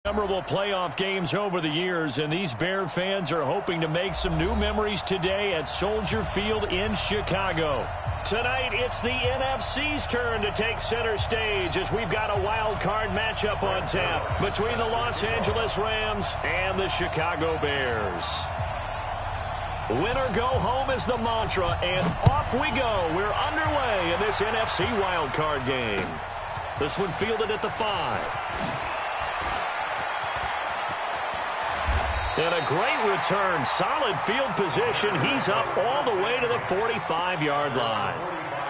Memorable playoff games over the years, and these Bear fans are hoping to make some new memories today at Soldier Field in Chicago. Tonight, it's the NFC's turn to take center stage as we've got a wild card matchup on tap between the Los Angeles Rams and the Chicago Bears. Win or go home is the mantra, and off we go. We're underway in this NFC wild card game. This one fielded at the 5. And a great return. Solid field position. He's up all the way to the 45-yard line.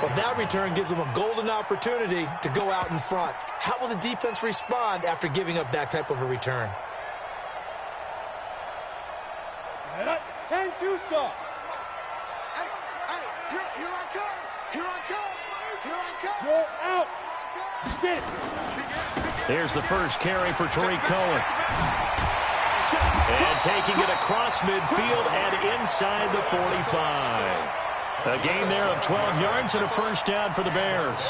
Well, that return gives him a golden opportunity to go out in front. How will the defense respond after giving up that type of a return? Hey, here I come. Go out. Get. Here's the first carry for Tariq Cohen. And taking it across midfield and inside the 45. A gain there of 12 yards and a first down for the Bears.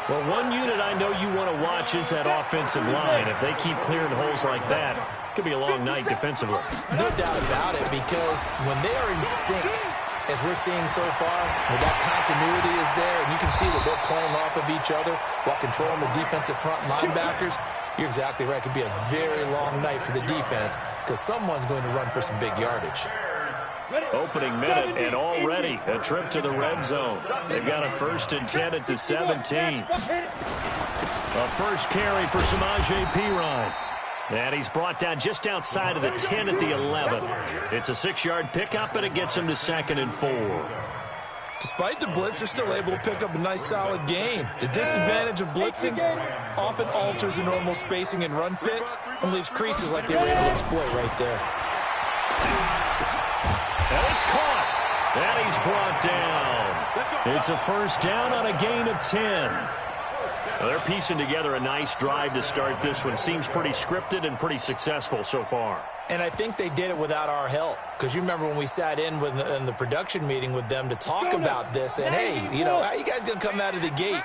Well, one unit I know you want to watch is that offensive line. If they keep clearing holes like that, it could be a long night defensively. No doubt about it, because when they are in sync, as we're seeing so far, where that continuity is there, and you can see that they're playing off of each other while controlling the defensive front linebackers, you're exactly right. It could be a very long night for the defense because someone's going to run for some big yardage. Opening minute, and already a trip to the red zone. They've got a 1st and 10 at the 17. A first carry for Samaje Perine. And he's brought down just outside of the 10 at the 11. It's a 6-yard pickup, and it gets him to 2nd and 4. Despite the blitz, they're still able to pick up a nice, solid gain. The disadvantage of blitzing often alters the normal spacing and run fits and leaves creases like they were able to exploit right there. And it's caught. And he's brought down. It's a first down on a gain of 10. Well, they're piecing together a nice drive to start this one. Seems pretty scripted and pretty successful so far. And I think they did it without our help. Because you remember when we sat in the production meeting with them to talk about this. And, hey, you know, how you guys going to come out of the gate?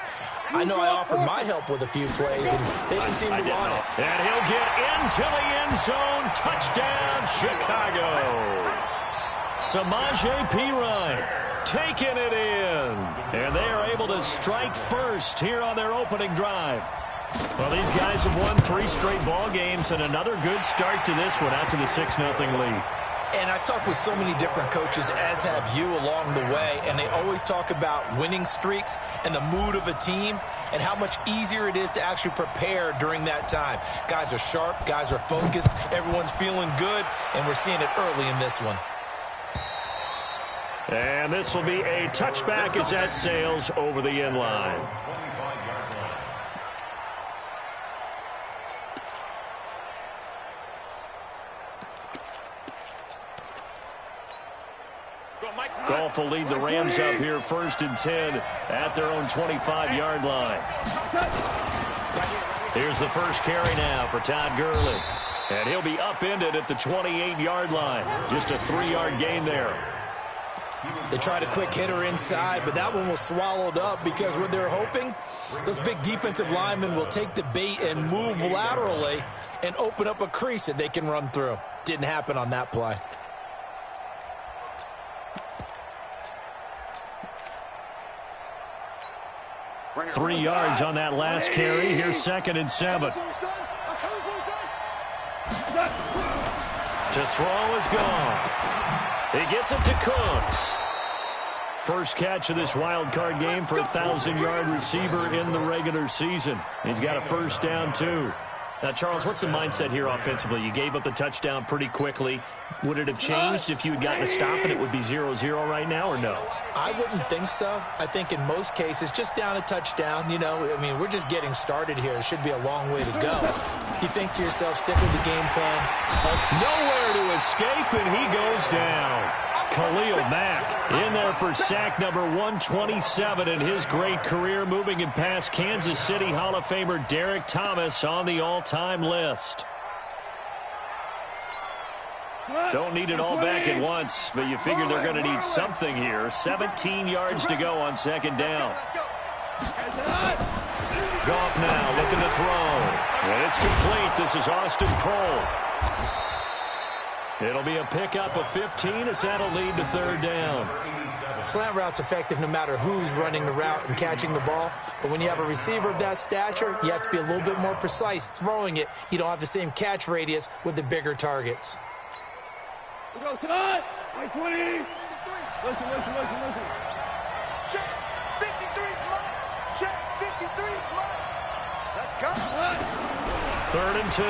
I know I offered my help with a few plays, and they didn't seem to want it. And he'll get into the end zone. Touchdown, Chicago. Samaje Perine taking it in. And they are able to strike first here on their opening drive. Well, these guys have won 3 straight ball games, and another good start to this one out to the 6-0 lead. And I've talked with so many different coaches, as have you, along the way, and they always talk about winning streaks and the mood of a team and how much easier it is to actually prepare during that time. Guys are sharp, guys are focused, everyone's feeling good, and we're seeing it early in this one. And this will be a touchback as that sails over the end line. Goff will lead the Rams up here 1st and 10 at their own 25-yard line. Here's the first carry now for Todd Gurley. And he'll be upended at the 28-yard line. Just a 3-yard gain there. They tried a quick hitter inside, but that one was swallowed up because what they're hoping, those big defensive linemen will take the bait and move laterally and open up a crease that they can run through. Didn't happen on that play. Three yards on that last carry. Here's 2nd and 7. To throw is gone. He gets it to Cooks. First catch of this wild card game for a 1,000-yard receiver in the regular season. He's got a first down, too. Now, Charles, what's the mindset here offensively? You gave up the touchdown pretty quickly. Would it have changed if you had gotten a stop and it would be 0-0 right now, or no? I wouldn't think so. I think in most cases, just down a touchdown, you know, I mean, we're just getting started here. It should be a long way to go. You think to yourself, stick with the game plan. Nowhere to escape, and he goes down. Khalil Mack in there for sack number 127 in his great career, moving it past Kansas City Hall of Famer Derek Thomas on the all-time list. Don't need it all back at once, but you figure they're going to need something here. 17 yards to go on 2nd down. Goff now looking to throw. And it's complete. This is Austin Cole. It'll be a pickup of 15 as that'll lead to third down. Slant route's effective no matter who's running the route and catching the ball. But when you have a receiver of that stature, you have to be a little bit more precise throwing it. You don't have the same catch radius with the bigger targets. We go tonight. 20. Listen. Check 53 flat. Check 53 flat. Let's go. Third and 2.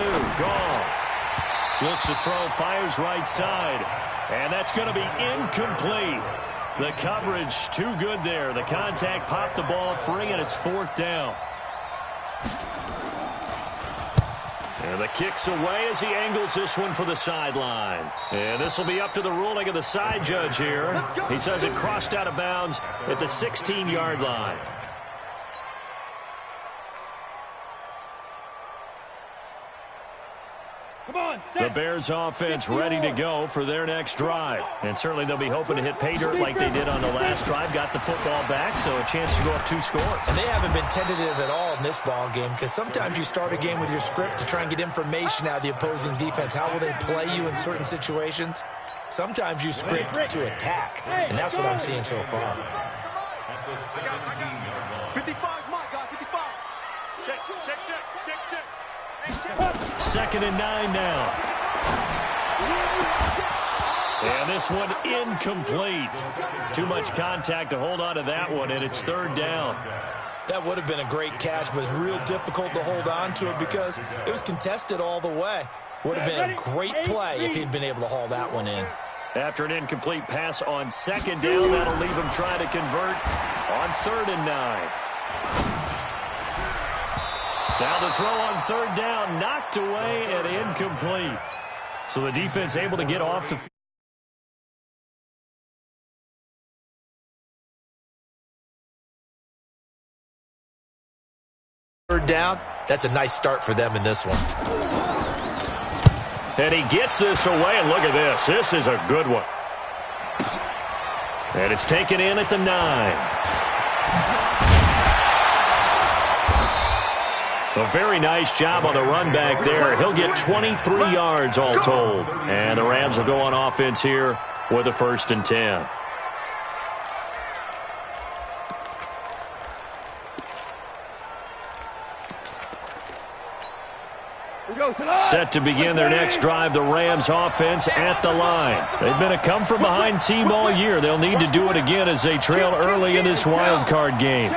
Goff looks to throw, fires right side. And that's going to be incomplete. The coverage too good there. The contact popped the ball free, and it's fourth down. And the kick's away as he angles this one for the sideline. And this will be up to the ruling of the side judge here. He says it crossed out of bounds at the 16-yard line. The Bears offense ready to go for their next drive. And certainly they'll be hoping to hit pay dirt like they did on the last drive. Got the football back, so a chance to go up 2 scores. And they haven't been tentative at all in this ball game because sometimes you start a game with your script to try and get information out of the opposing defense. How will they play you in certain situations? Sometimes you script to attack, and that's what I'm seeing so far. 55's my guy, 55. Check. Second and 9 now. And this one incomplete. Too much contact to hold on to that one, and it's third down. That would have been a great catch, but it's real difficult to hold on to it because it was contested all the way. Would have been a great play if he'd been able to haul that one in. After an incomplete pass on second down, that'll leave him trying to convert on third and 9. Now the throw on third down, knocked away and incomplete. So the defense able to get off the field. Third down, that's a nice start for them in this one. And he gets this away, and look at this. This is a good one. And it's taken in at the 9. A very nice job on the run back there. He'll get 23 yards all told. And the Rams will go on offense here with a 1st and 10. Set to begin their next drive, the Rams offense at the line. They've been a come-from-behind team all year. They'll need to do it again as they trail early in this wild card game.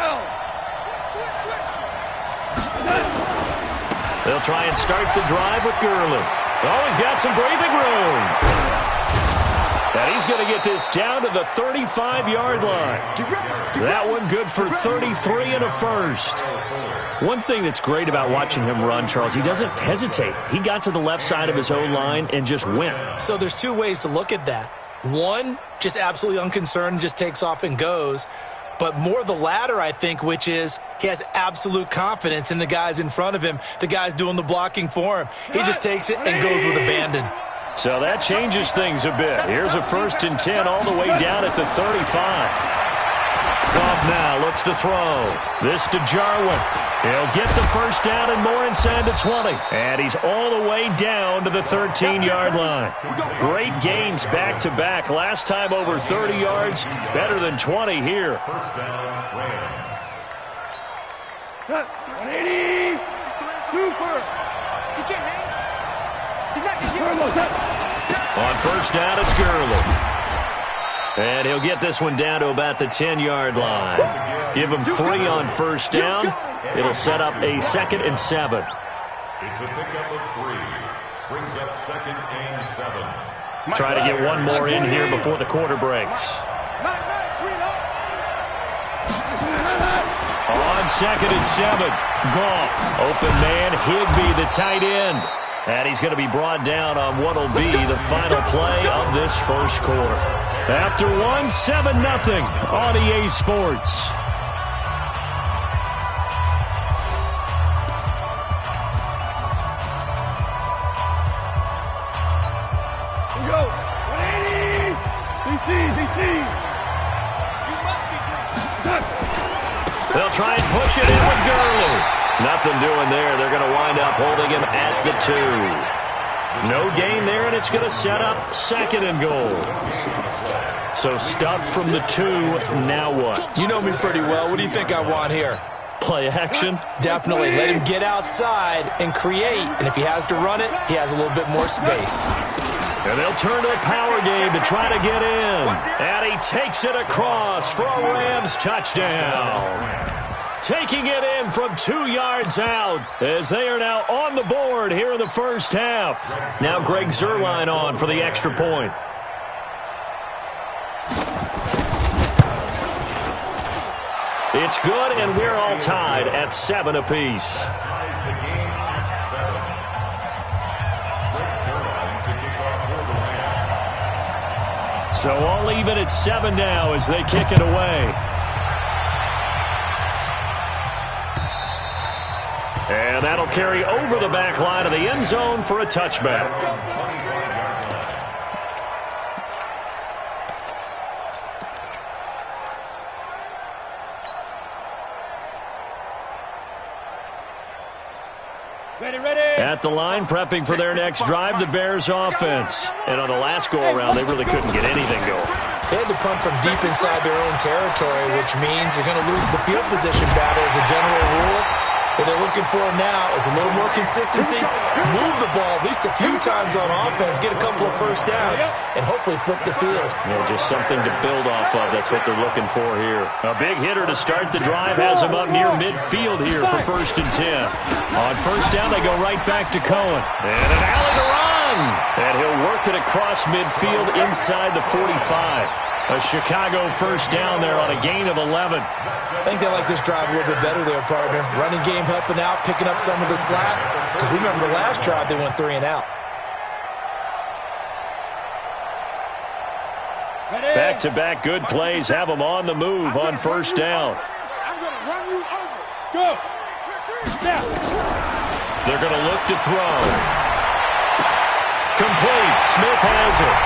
They'll try and start the drive with Gurley. Oh, he's got some breathing room. And he's going to get this down to the 35-yard line. That one good for 33 and a first. One thing that's great about watching him run, Charles, he doesn't hesitate. He got to the left side of his O-line and just went. So there's 2 ways to look at that. One, just absolutely unconcerned, just takes off and goes. But more the latter, I think, which is he has absolute confidence in the guys in front of him, the guys doing the blocking for him. He just takes it and goes with abandon. So that changes things a bit. Here's a 1st and 10 all the way down at the 35. Goff now looks to throw. This to Jarwin. He'll get the first down and more inside the 20. And he's all the way down to the 13-yard line. Great gains back-to-back. Last time over 30 yards, better than 20 here. First down, Rams. 180. 2 first. He can't hang. He's not going to get it. On first down, it's Gurley. And he'll get this one down to about the 10-yard line. Give him 3 on first down. It'll set up a 2nd and 7. It's a pickup of 3. Brings up 2nd and 7. Try to get one more in here before the quarter breaks. On 2nd and 7, Goff. Open man, Higbee, the tight end. And he's going to be brought down on what will be the final play of this first quarter. After 7-0 on EA Sports. They'll try and push it in with Gurley. Nothing doing there. They're going to wind up holding him at the 2. No gain there, and it's going to set up 2nd and goal. So stuffed from the 2. Now what? You know me pretty well. What do you think I want here? Play action? Definitely. Let him get outside and create. And if he has to run it, he has a little bit more space. And they'll turn to the power game to try to get in. And he takes it across for a Rams touchdown. Taking it in from 2 yards out as they are now on the board here in the first half. Now Greg Zuerlein on for the extra point. It's good, and we're all tied at 7 apiece. So all even at 7 now as they kick it away. And that'll carry over the back line of the end zone for a touchback. At the line, prepping for their next drive, the Bears offense. And on the last go-around, they really couldn't get anything going. They had to punt from deep inside their own territory, which means you're going to lose the field position battle as a general rule. What they're looking for now is a little more consistency, move the ball at least a few times on offense, get a couple of first downs, and hopefully flip the field. Yeah, just something to build off of. That's what they're looking for here. A big hitter to start the drive has him up near midfield here for 1st and 10. On 1st down, they go right back to Cohen. And an alley to run. And he'll work it across midfield inside the 45. A Chicago 1st down there on a gain of 11. I think they like this drive a little bit better there, partner. Running game helping out, picking up some of the slack. Because remember the last drive, they went 3 and out. Back-to-back good plays have them on the move on 1st down. I'm going to run you over. Go. Now. They're going to look to throw. Complete. Smith has it.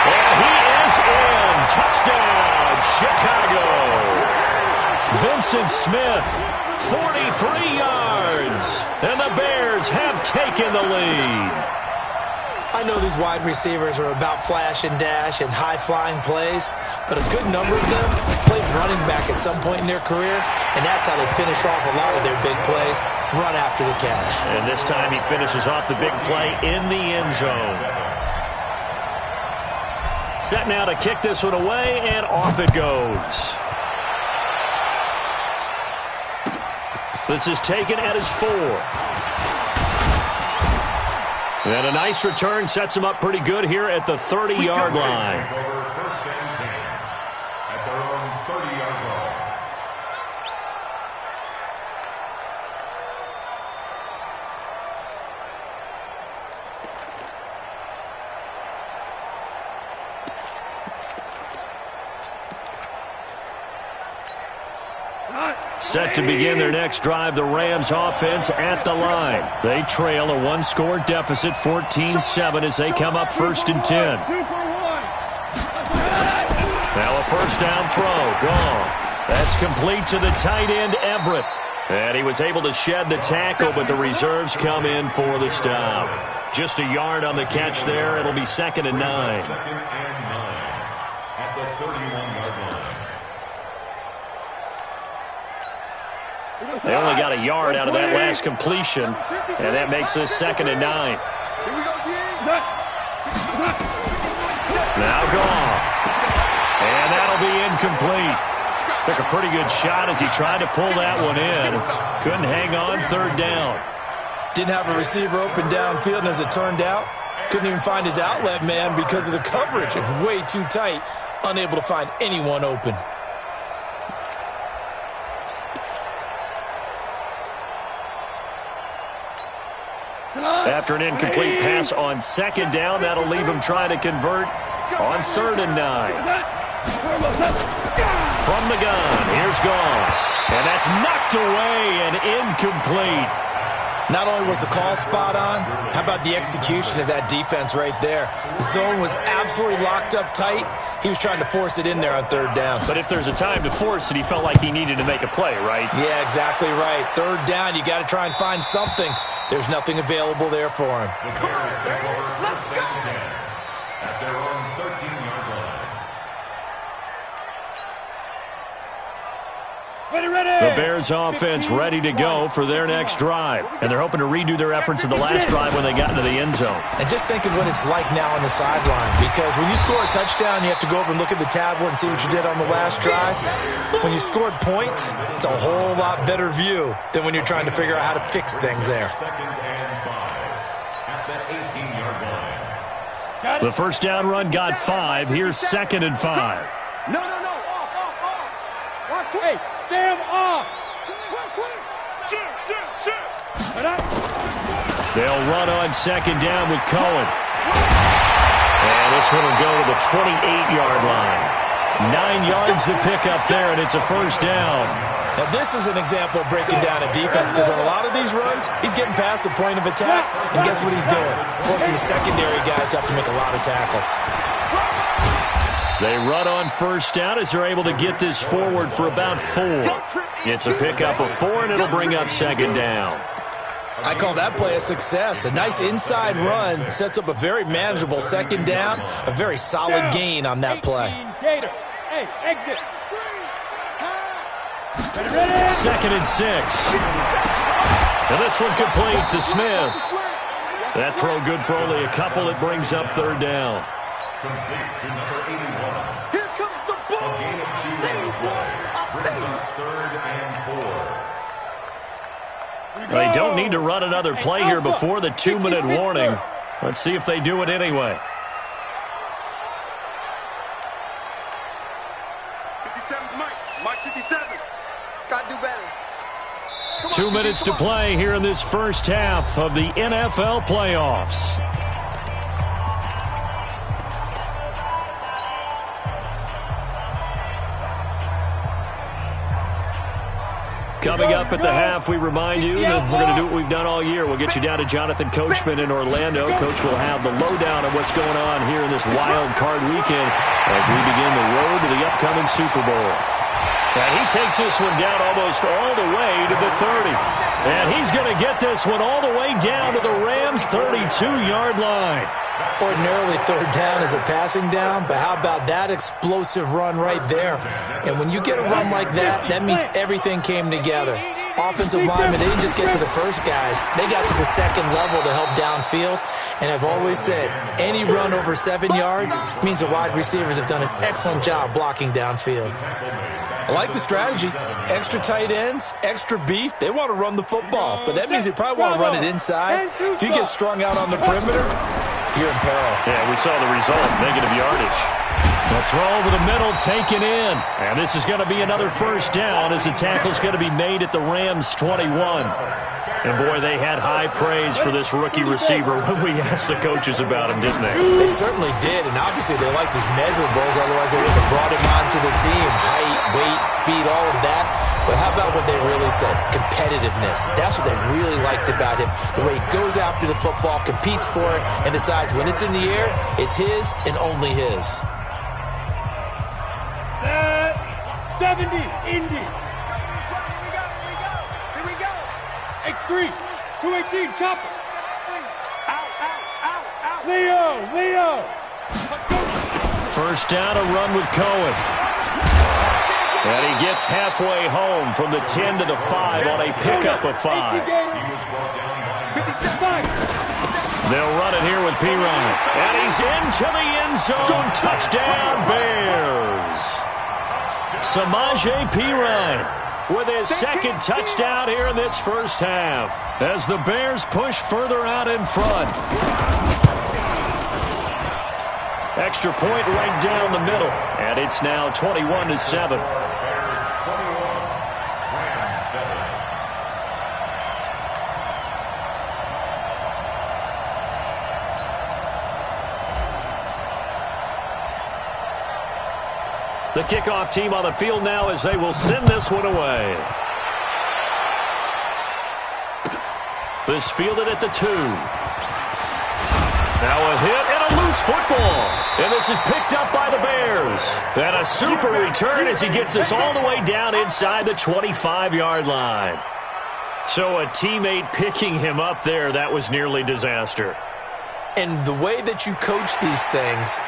And he is in. Touchdown, Chicago. Vincent Smith, 43 yards. And the Bears have taken the lead. I know these wide receivers are about flash and dash and high-flying plays, but a good number of them played running back at some point in their career, and that's how they finish off a lot of their big plays, run after the catch. And this time he finishes off the big play in the end zone. Set now to kick this one away, and off it goes. This is taken at his 4. And a nice return sets him up pretty good here at the 30-yard line. First and 10 at their own 30-yard line. Set to begin their next drive, the Rams offense at the line. They trail a 1-score deficit, 14-7, as they come up 1st and 10. Now a 1st down throw, gone. That's complete to the tight end, Everett. And he was able to shed the tackle, but the reserves come in for the stop. Just a yard on the catch there. It'll be 2nd and 9. 2nd and 9 at the 31-yard line. They only got a yard out of that last completion, and that makes this 2nd and 9. Now Goff. And that'll be incomplete. Took a pretty good shot as he tried to pull that one in. Couldn't hang on 3rd down. Didn't have a receiver open downfield, and as it turned out, couldn't even find his outlet man because of the coverage. It was way too tight, unable to find anyone open. After an incomplete pass on 2nd down, that'll leave him trying to convert on 3rd and 9. From the gun, here's Goff. And that's knocked away and incomplete. Not only was the call spot on, how about the execution of that defense right there? The zone was absolutely locked up tight. He was trying to force it in there on third down. But if there's a time to force it, he felt like he needed to make a play, right? Yeah, exactly right. Third down, you got to try and find something. There's nothing available there for him. Let's go! At their own 13-yard line. The Bears offense ready to go for their next drive. And they're hoping to redo their efforts in the last drive when they got into the end zone. And just think of what it's like now on the sideline. Because when you score a touchdown, you have to go over and look at the tablet and see what you did on the last drive. When you scored points, it's a whole lot better view than when you're trying to figure out how to fix things there. 2nd and 5 at the 18-yard line. The first down run got 5. Here's 2nd and 5. No. Off. Hey, Sam, off. Sit. They'll run on 2nd down with Cohen. And this one will go to the 28-yard line. 9 yards to pick up there, and it's a first down. Now, this is an example of breaking down a defense, because on a lot of these runs, he's getting past the point of attack, and guess what he's doing? Forcing the secondary guys to have to make a lot of tackles. They run on first down as they're able to get this forward for about 4. It's a pickup of 4, and it'll bring up 2nd down. I call that play a success. A nice inside run sets up a very manageable 2nd down, a very solid gain on that play. Hey, exit. 2nd and 6. And this one complete to Smith. That throw good for only a couple. It brings up 3rd down. Complete to number 81. Here comes the ball. A gain of 2 on the play. Brings up 3rd and 4. They don't need to run another play here before the 2-minute warning. Let's see if they do it anyway. 57, Mike 57. Got to do better. 2 minutes to play here in this first half of the NFL playoffs. Coming up at the half, we remind you that we're going to do what we've done all year. We'll get you down to Jonathan Coachman in Orlando. Coach will have the lowdown of what's going on here in this wild card weekend as we begin the road to the upcoming Super Bowl. And he takes this one down almost all the way to the 30. And he's going to get this one all the way down to the Rams' 32-yard line. Ordinarily, 3rd down is a passing down, but how about that explosive run right there? And when you get a run like that, that means everything came together. Offensive linemen, they didn't just get to the first guys. They got to the 2nd level to help downfield. And I've always said, any run over 7 yards means the wide receivers have done an excellent job blocking downfield. I like the strategy. Extra tight ends, extra beef. They want to run the football, but that means they probably want to run it inside. If you get strung out on the perimeter, you're in peril. Yeah, we saw the result, negative yardage. The throw over the middle, taken in. And this is going to be another first down as the tackle's going to be made at the Rams' 21. And, boy, they had high praise for this rookie receiver when we asked the coaches about him, didn't they? They certainly did, and obviously they liked his measurables, otherwise they would have brought him onto the team. Height, weight, speed, all of that. But how about what they really said? Competitiveness. That's what they really liked about him. The way he goes after the football, competes for it, and decides when it's in the air, it's his and only his. Set 70, Indy. Here we go. X3, 218, chopper. Out. Leo. First down, a run with Cohen. And he gets halfway home from the 10 to the 5 on a pickup of 5. They'll run it here with Pirine. And he's into the end zone. Touchdown, Bears. Samaje Pirine with his 2nd touchdown here in this first half as the Bears push further out in front. Extra point right down the middle. And it's now 21-7. The kickoff team on the field now as they will send this one away. This fielded at the 2. Now a hit and a loose football. And this is picked up by the Bears. And a super return as he gets this all the way down inside the 25-yard line. So a teammate picking him up there, that was nearly disaster. And the way that you coach these things,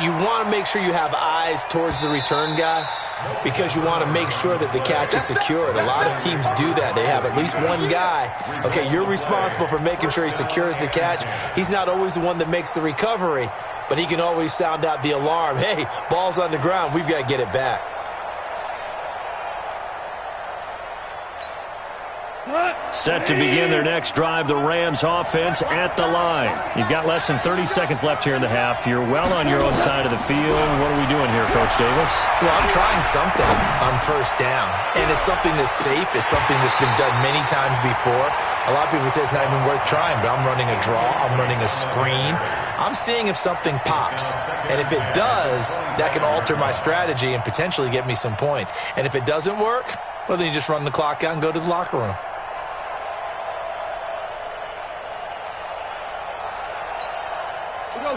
you want to make sure you have eyes towards the return guy because you want to make sure that the catch is secured. A lot of teams do that. They have at least one guy. Okay, you're responsible for making sure he secures the catch. He's not always the one that makes the recovery, but he can always sound out the alarm. Hey, ball's on the ground. We've got to get it back. Set to begin their next drive, the Rams offense at the line. You've got less than 30 seconds left here in the half. You're well on your own side of the field. What are we doing here, Coach Davis? Well, I'm trying something on first down, and it's something that's safe. It's something that's been done many times before. A lot of people say it's not even worth trying, but I'm running a draw. I'm running a screen. I'm seeing if something pops, and if it does, that can alter my strategy and potentially get me some points. And if it doesn't work, well, then you just run the clock out and go to the locker room.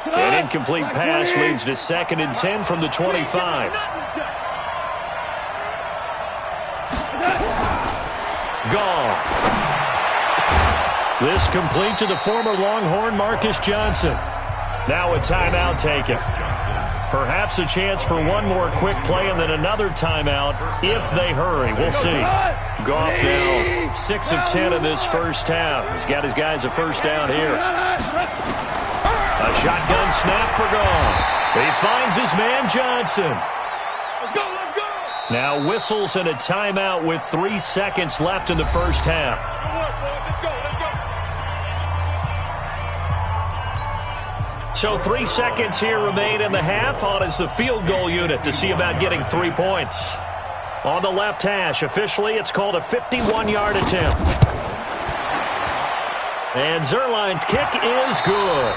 An incomplete pass leads to 2nd and 10 from the 25. Goff. This complete to the former Longhorn Marcus Johnson. Now a timeout taken. Perhaps a chance for one more quick play and then another timeout if they hurry. We'll see. Goff now 6 of 10 in this first half. He's got his guys a first down here. A shotgun snap for Goff. He finds his man Johnson. Let's go, let's go. Now whistles and a timeout with 3 seconds left in the first half. So 3 seconds here remain in the half. On is the field goal unit to see about getting 3 points. On the left hash, officially it's called a 51-yard attempt. And Zerline's kick is good.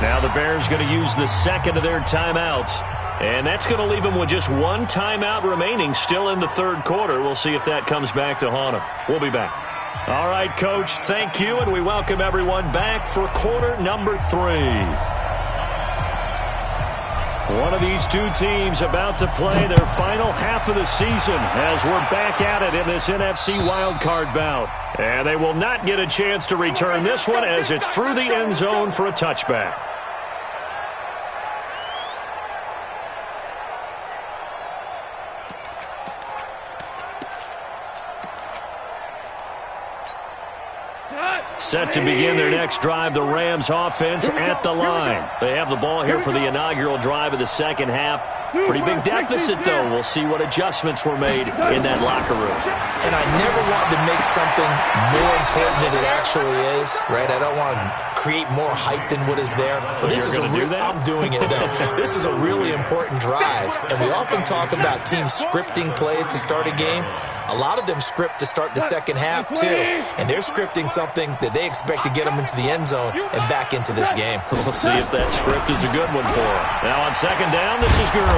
Now the Bears going to use the second of their timeouts. And that's going to leave them with just one timeout remaining still in the third quarter. We'll see if that comes back to haunt them. We'll be back. All right, Coach, thank you, and we welcome everyone back for quarter number 3. One of these two teams about to play their final half of the season as we're back at it in this NFC wildcard bout. And they will not get a chance to return this one as it's through the end zone for a touchback. Set to begin their next drive, the Rams offense at the line. They have the ball here for the inaugural drive of the second half. Pretty big deficit, though. We'll see what adjustments were made in that locker room. And I never want to make something more important than it actually is, right? I don't want to create more hype than what is there. But this is I'm doing it, though. This is a really important drive. And we often talk about teams scripting plays to start a game. A lot of them script to start the second half, too. And they're scripting something that they expect to get them into the end zone and back into this game. We'll see if that script is a good one for them. Now on second down, this is Gurley.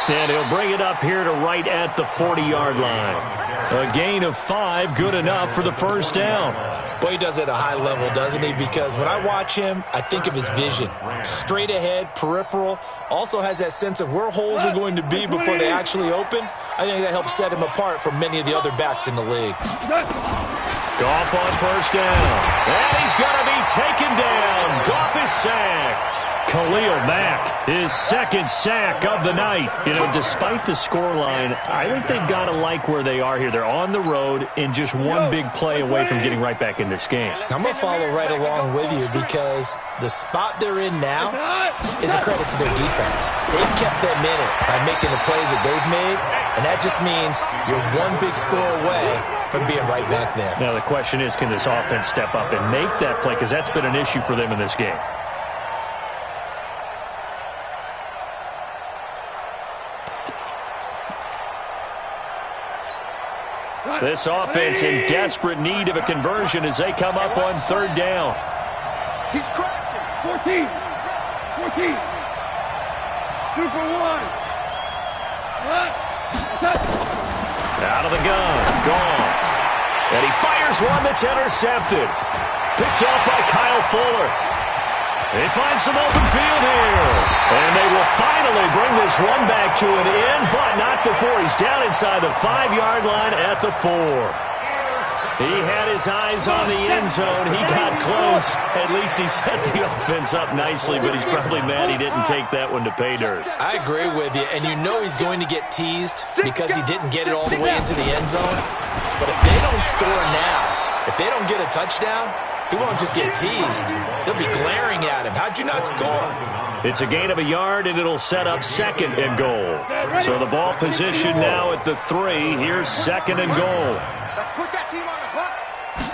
And he'll bring it up here to right at the 40-yard line. A gain of 5, good enough for the first down. Boy, he does it at a high level, doesn't he? Because when I watch him, I think of his vision. Straight ahead, peripheral. Also has that sense of where holes are going to be before they actually open. I think that helps set him apart from many of the other backs in the league. Goff on first down. And he's going to be taken down. Goff is sacked. Khalil Mack, his second sack of the night. You know, despite the scoreline, I think they've got to like where they are here. They're on the road and just one big play away from getting right back in this game. I'm going to follow right along with you because the spot they're in now is a credit to their defense. They've kept them in it by making the plays that they've made, and that just means you're one big score away from being right back there. Now the question is, can this offense step up and make that play? Because that's been an issue for them in this game. This offense in desperate need of a conversion as they come up on third down. He's crashing. 14. 14. 2 for 1. Out of the gun. Goff. And he fires one that's intercepted. Picked off by Kyle Fuller. They find some open field here. And they will finally bring this one back to an end, but not before he's down inside the 5-yard line at the 4. He had his eyes on the end zone. He got close. At least he set the offense up nicely, but he's probably mad he didn't take that one to pay dirt. I agree with you, and you know he's going to get teased because he didn't get it all the way into the end zone. But if they don't score now, if they don't get a touchdown, he won't just get teased. They'll be glaring at him. How'd you not score? It's a gain of a yard, and it'll set up 2nd and goal. So the ball position now at the 3. Here's 2nd and goal. Let's put that team on the bus.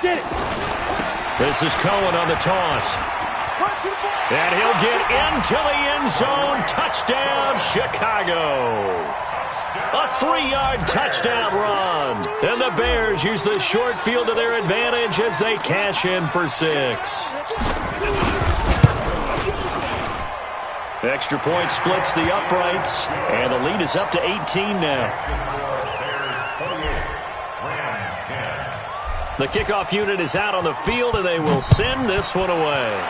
Get it. This is Cohen on the toss. And he'll get into the end zone. Touchdown, Chicago. A 3-yard touchdown run. And the Bears use the short field to their advantage as they cash in for 6. Extra point splits the uprights, and the lead is up to 18 now. The kickoff unit is out on the field, and they will send this one away.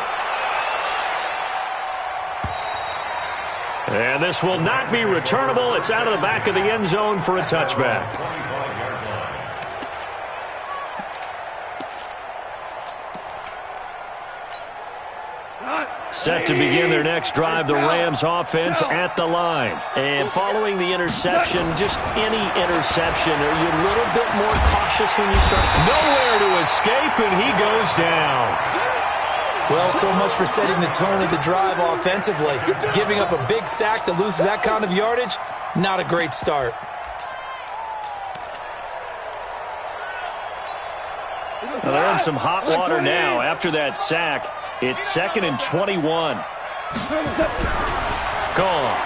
And this will not be returnable. It's out of the back of the end zone for a touchback. Set to begin their next drive, the Rams offense at the line. And following the interception, just any interception, are you a little bit more cautious when you start? Nowhere to escape, and he goes down. Well, so much for setting the tone of the drive offensively. Giving up a big sack that loses that kind of yardage, not a great start. Well, they're in some hot water now. After that sack, it's 2nd and 21. Gone.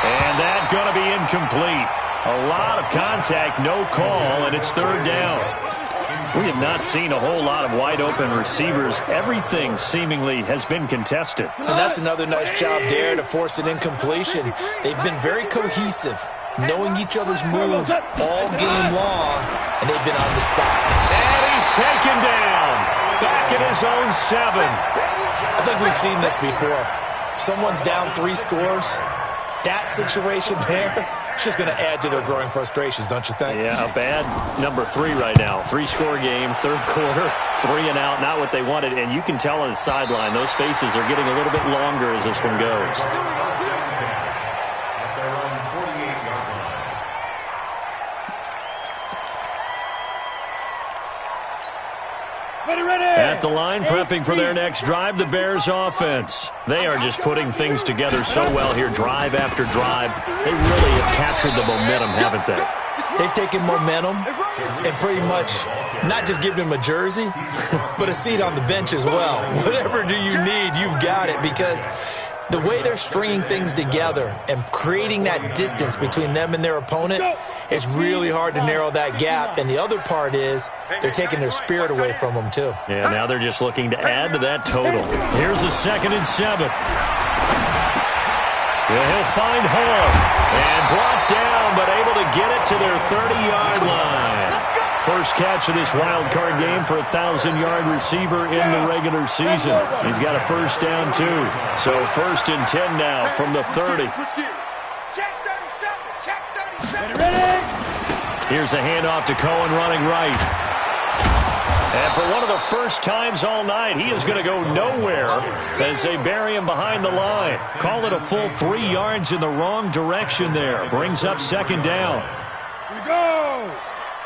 And that's going to be incomplete. A lot of contact, no call, and it's 3rd down. We have not seen a whole lot of wide-open receivers. Everything seemingly has been contested. And that's another nice job there to force an incompletion. They've been very cohesive, knowing each other's moves all game long, and they've been on the spot. And he's taken down. Back at his own 7. I think we've seen this before. Someone's down 3 scores. That situation there, it's just going to add to their growing frustrations, don't you think? Yeah, a bad number 3 right now. 3-score game, 3rd quarter, 3 and out, not what they wanted. And you can tell on the sideline, those faces are getting a little bit longer as this one goes. At the line, prepping for their next drive, the Bears offense. They are just putting things together so well here, drive after drive. They really have captured the momentum, haven't they? They've taken momentum and pretty much not just given him a jersey, but a seat on the bench as well. Whatever do you need, you've got it, because the way they're stringing things together and creating that distance between them and their opponent, it's really hard to narrow that gap. And the other part is they're taking their spirit away from them, too. Yeah, now they're just looking to add to that total. Here's a 2nd and 7. He'll find Hall. And brought down, but able to get it to their 30-yard line. First catch of this wild card game for a 1,000-yard receiver in the regular season. He's got a first down, too. So 1st and 10 now from the 30. Here's a handoff to Cohen running right. And for one of the first times all night, he is going to go nowhere as they bury him behind the line. Call it a full 3 yards in the wrong direction there. Brings up 2nd down. Here we go.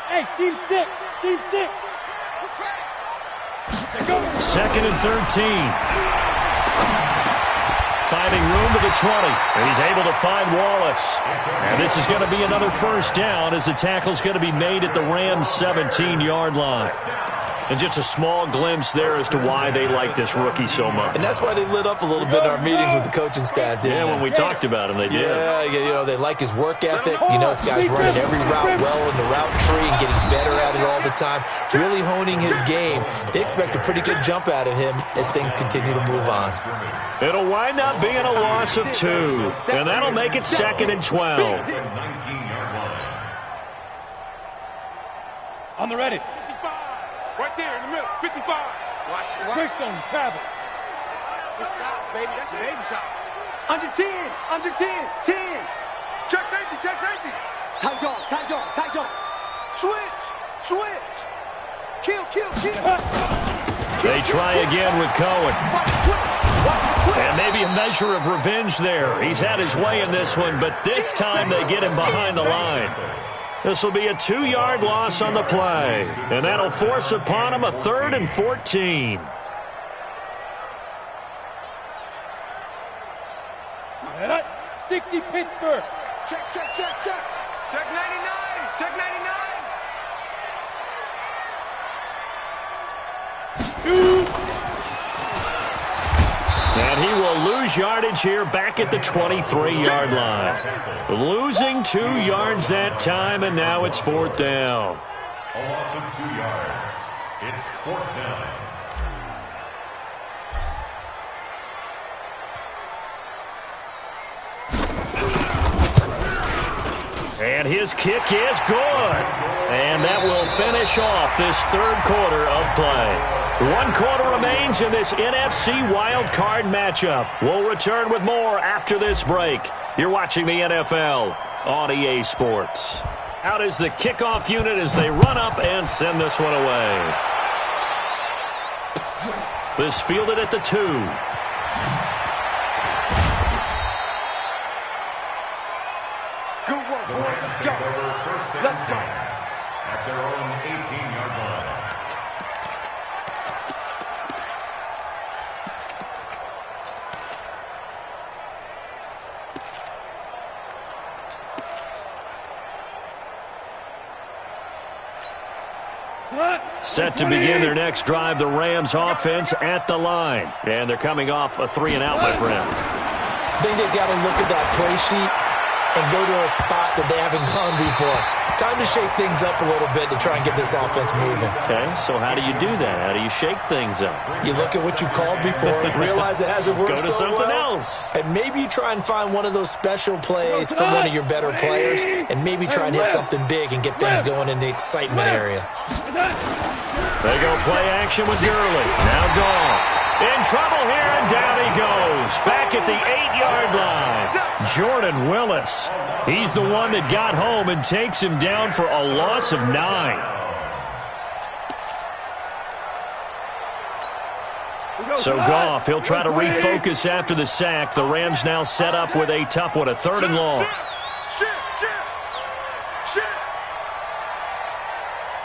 Hey, team 6. Team 6. 2nd and 13. Finding room to the 20. And he's able to find Wallace. And this is going to be another first down as the tackle's going to be made at the Rams' 17-yard line. And just a small glimpse there as to why they like this rookie so much. And that's why they lit up a little bit in our meetings with the coaching staff, didn't they? Yeah, when we talked about him, they did. Yeah, you know, they like his work ethic. You know, this guy's running every route well in the route tree and getting better at it all the time, really honing his game. They expect a pretty good jump out of him as things continue to move on. It'll wind up being a loss of 2, and that'll make it 2nd and 12. On the ready. 55. Right there in the middle. 55. Watch. Greystone, travel. Good shots, baby. That's a baby shot. Under 10. Under 10. 10. Check safety. Check safety. Tight dog. Tight dog. Tight dog. Switch. Switch. Kill. They try again with Cohen. And maybe a measure of revenge there. He's had his way in this one, but this time they get him behind the line. This will be a 2-yard loss on the play, and that'll force upon him a 3rd and 14. 60 Pittsburgh. Check. Check 99. Check 99. Shoot. And he will lose yardage here back at the 23-yard line. Losing 2 yards that time, and now it's 4th down. A loss of 2 yards. It's 4th down. And his kick is good. And that will finish off this 3rd quarter of play. 1 quarter remains in this NFC Wild Card matchup. We'll return with more after this break. You're watching the NFL on EA Sports. Out is the kickoff unit as they run up and send this one away. This fielded at the 2. Good work, The boy. Rams Let's take go. over 1st and Let's 10 go. at their own 18-yard line. Set to begin their next drive, the Rams offense at the line. And they're coming off a 3-and-out, my friend. I think they've got to look at that play sheet and go to a spot that they haven't gone before. Time to shake things up a little bit to try and get this offense moving. Okay, so how do you do that? How do you shake things up? You look at what you called before, realize it hasn't worked Go to so something well, else. and maybe you try and find one of those special plays from one of your better players, and maybe try and hit something big and get things going in the excitement area. They go play action with Gurley. Now Goff. In trouble here, and down he goes. Back at the 8-yard line. Jordan Willis. He's the one that got home and takes him down for a loss of 9. So Goff, he'll try to refocus after the sack. The Rams now set up with a tough one, a 3rd and long. Shit.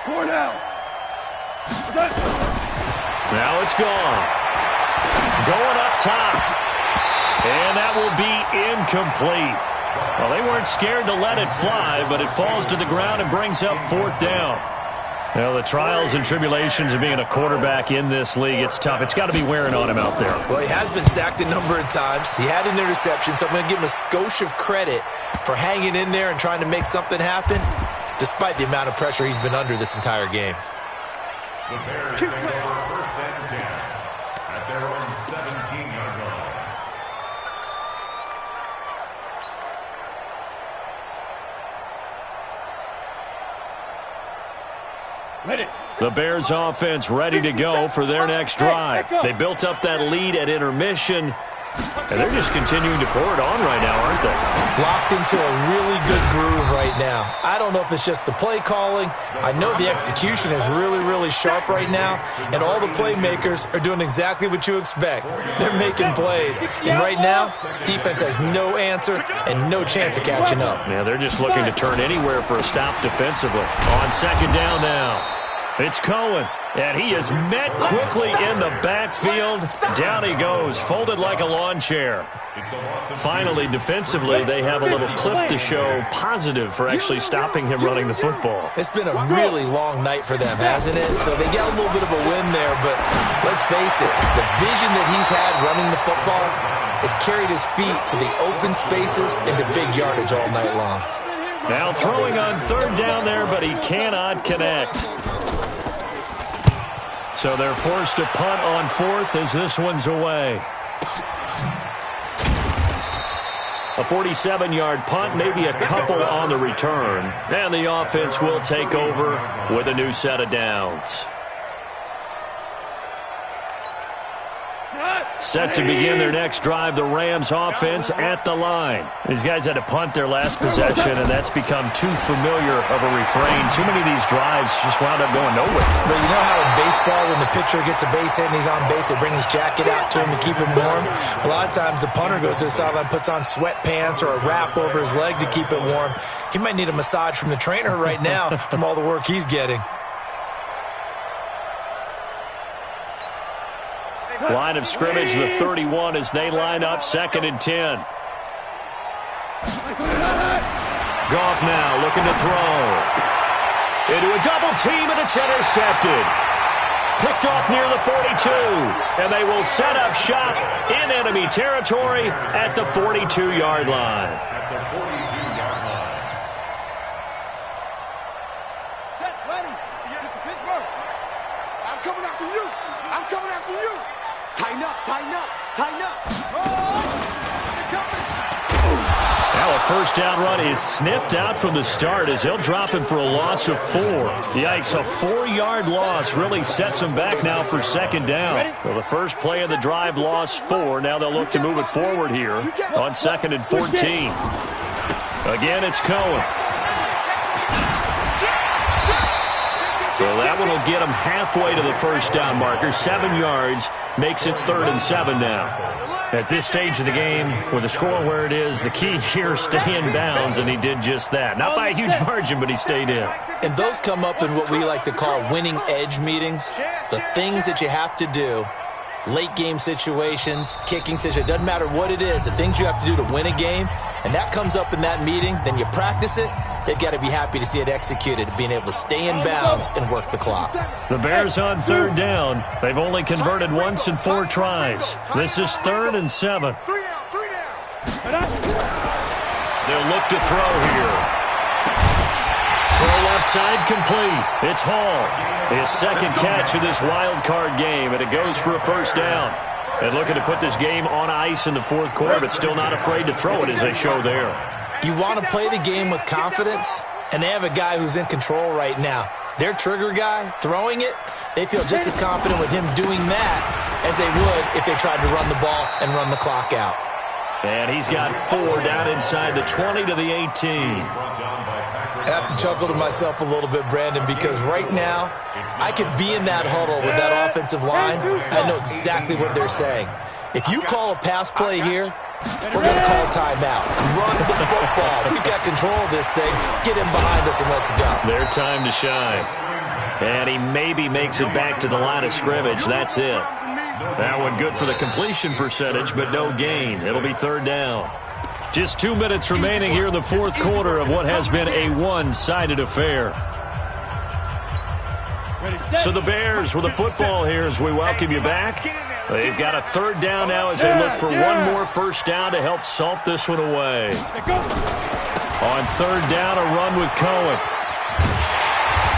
Score now. Now it's Goff. Going up top. And that will be incomplete. Well, they weren't scared to let it fly, but it falls to the ground and brings up 4th down. Well, the trials and tribulations of being a quarterback in this league, it's tough. It's got to be wearing on him out there. Well, he has been sacked a number of times. He had an interception, so I'm going to give him a skosh of credit for hanging in there and trying to make something happen, despite the amount of pressure he's been under this entire game. The Bears take over 1st and 10 at their own 17-yard line. Ready. The Bears offense ready to go for their next drive. They built up that lead at intermission, and they're just continuing to pour it on right now, aren't they? Locked into a really good groove right now. I don't know if it's just the play calling. I know the execution is really, really sharp right now, and all the playmakers are doing exactly what you expect. They're making plays, and right now, defense has no answer and no chance of catching up. Yeah, they're just looking to turn anywhere for a stop defensively. On 2nd down now. It's Cohen, and he is met quickly in the backfield. Down he goes, folded like a lawn chair. Finally, defensively, they have a little clip to show positive for actually stopping him running the football. It's been a really long night for them, hasn't it? So they got a little bit of a win there, but let's face it, the vision that he's had running the football has carried his feet to the open spaces and to big yardage all night long. Now throwing on 3rd down there, but he cannot connect. So they're forced to punt on 4th as this one's away. A 47-yard punt, maybe a couple on the return. And the offense will take over with a new set of downs. Set to begin their next drive, the Rams offense at the line. These guys had to punt their last possession, and that's become too familiar of a refrain. Too many of these drives just wound up going nowhere. But you know how in baseball, when the pitcher gets a base hit and he's on base, they bring his jacket out to him to keep him warm? A lot of times the punter goes to the sideline, puts on sweatpants or a wrap over his leg to keep it warm. He might need a massage from the trainer right now from all the work he's getting. Line of scrimmage, the 31 as they line up, 2nd and 10. Goff now looking to throw. Into a double team, and it's intercepted. Picked off near the 42, and they will set up shop in enemy territory at the 42-yard line. Set, ready. Pittsburgh. I'm coming after you. I'm coming after you. Tighten up, tighten up, tighten up. Now a first down run is sniffed out from the start as they'll drop him for a loss of 4. Yikes, a 4-yard loss really sets him back now for 2nd down. Well, the first play of the drive lost 4. Now they'll look to move it forward here on 2nd and 14. Again, it's Cohen. So that one will get him halfway to the first down marker. 7 yards makes it 3rd and 7 now. At this stage of the game, with the score where it is, the key here is stay in bounds, and he did just that. Not by a huge margin, but he stayed in. And those come up in what we like to call winning edge meetings. The things that you have to do, late game situations, kicking situations, doesn't matter what it is, the things you have to do to win a game, and that comes up in that meeting, then you practice it. They've got to be happy to see it executed, being able to stay in bounds and work the clock. The Bears on 3rd down. They've only converted once in 4 tries. This is 3rd and 7. They'll look to throw here. Throw left side complete. It's Hall. His 2nd catch of this wild card game, and it goes for a first down. And looking to put this game on ice in the 4th quarter, but still not afraid to throw it as they show there. You want to play the game with confidence, and they have a guy who's in control right now. Their trigger guy, throwing it, they feel just as confident with him doing that as they would if they tried to run the ball and run the clock out. And he's got 4 down inside the 20 to the 18. I have to chuckle to myself a little bit, Brandon, because right now I could be in that huddle with that offensive line. I know exactly what they're saying. If you call a pass play here, we're going to call timeout. Run the football. We've got control of this thing. Get him behind us and let's go. Their time to shine. And he maybe makes it back to the line of scrimmage. That's it. That one good for the completion percentage, but no gain. It'll be 3rd down. Just 2 minutes remaining here in the 4th quarter of what has been a one-sided affair. So the Bears with the football here as we welcome you back. They've got a 3rd down now as they look for one more first down to help salt this one away. On 3rd down, a run with Cohen.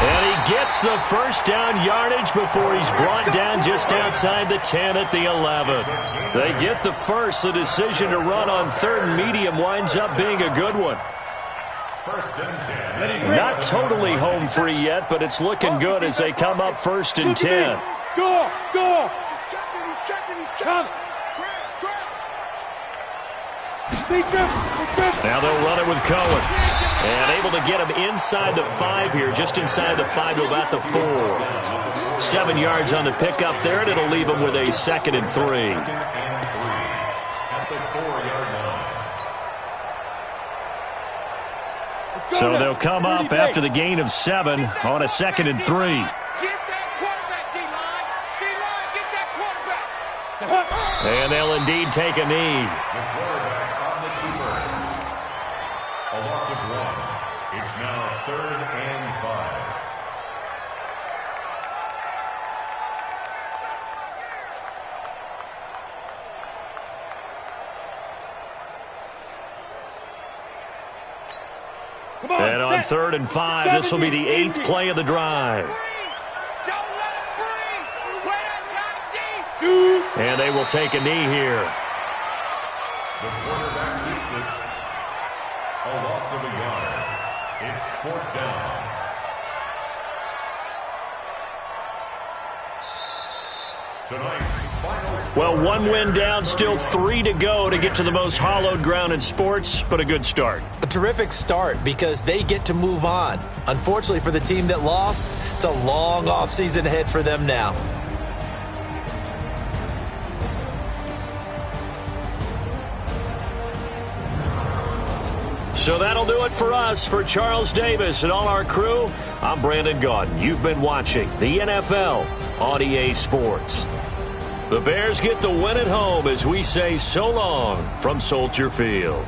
And he gets the first down yardage before he's brought down just outside the 10 at the 11. They get the first. The decision to run on 3rd and medium winds up being a good one. Not totally home free yet, but it's looking good as they come up 1st and 10. Go! Come! Now they'll run it with Cohen. And able to get him inside the 5 here, just inside the 5 to about the 4. 7 yards on the pickup there, and it'll leave him with a 2nd and 3. So they'll come up after the gain of 7 on a 2nd and 3. And they'll indeed take a knee. A loss of 1. It's now 3rd and 5. And on 3rd and 5, this will be the 8th play of the drive. And they will take a knee here. The quarterback keeps it. A loss of a yard. It's 4th down. Well, 1 win down, still 3 to go to get to the most hallowed ground in sports, but a good start. A terrific start because they get to move on. Unfortunately for the team that lost, it's a long offseason ahead for them now. So that'll do it for us. For Charles Davis and all our crew, I'm Brandon Gaudin. You've been watching the NFL on EA Sports. The Bears get the win at home as we say so long from Soldier Field.